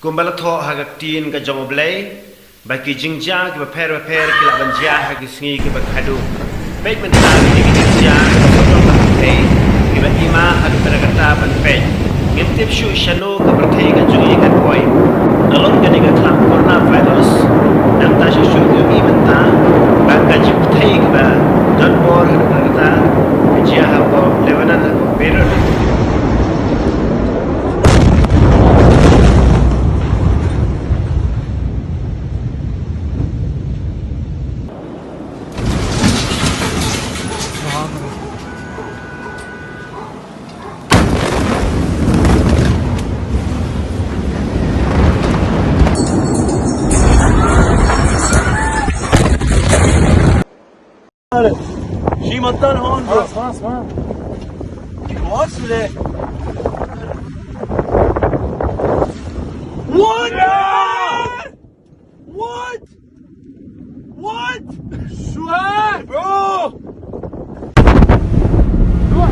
Kumbalatho hagaktin ka jomoblay, baki jingjang ki paper ki la banja hagi sngi ki bakhadu. Pej mentari ki jingjang sotong patay ki ba ima hagi perakata ban pej. Ngintip shu shanu ka pertay ka jungi ka boy. Nalon ka niga klam coronavirus, nang ta shu ki imenta, baka jiptay ki ba don bor hagi perakata, bijia habo Lebanon habo Beirut. شي مطر هون خلاص ما واصل What? What? What? شو هاد برو روح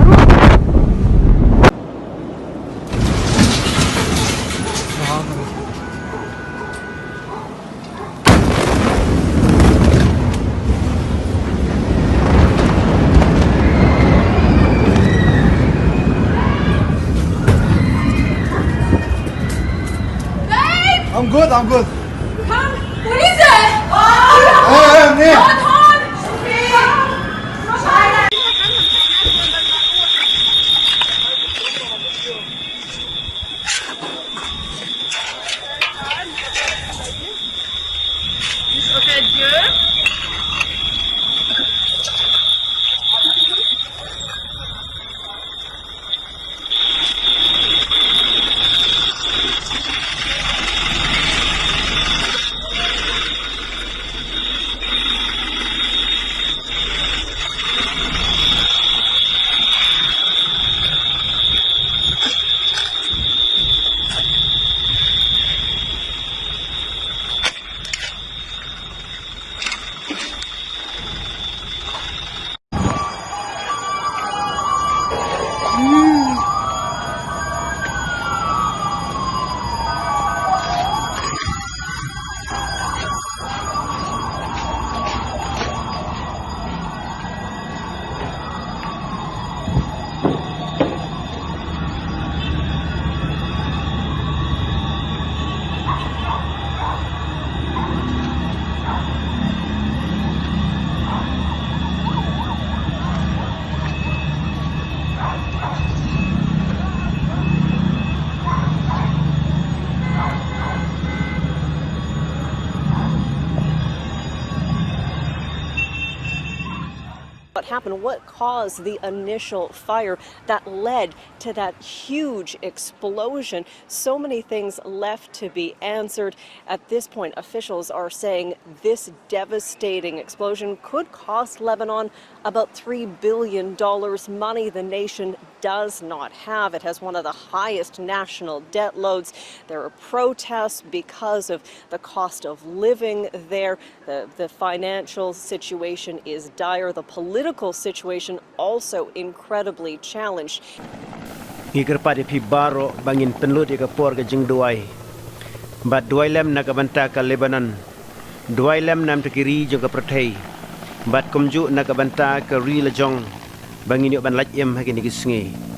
I'm good. What is it? منيح. Okay, Dieu. What happened? What caused the initial fire that led to that huge explosion? So many things left to be answered. At this point, officials are saying this devastating explosion could cost Lebanon about $3 billion, money the nation does not have. It has one of the highest national debt loads. There are protests because of the cost of living there. The financial situation is dire. The political situation also incredibly challenged. Ngikir pada pi baro bangin penlut ika por ke jing duai. Bat duai lem nak banta ka Lebanon. Duai lem nam tekiri jong ka perthai. Bat kumju nak banta ka ri la jong bangin yo ban laj em hakin ki sngi.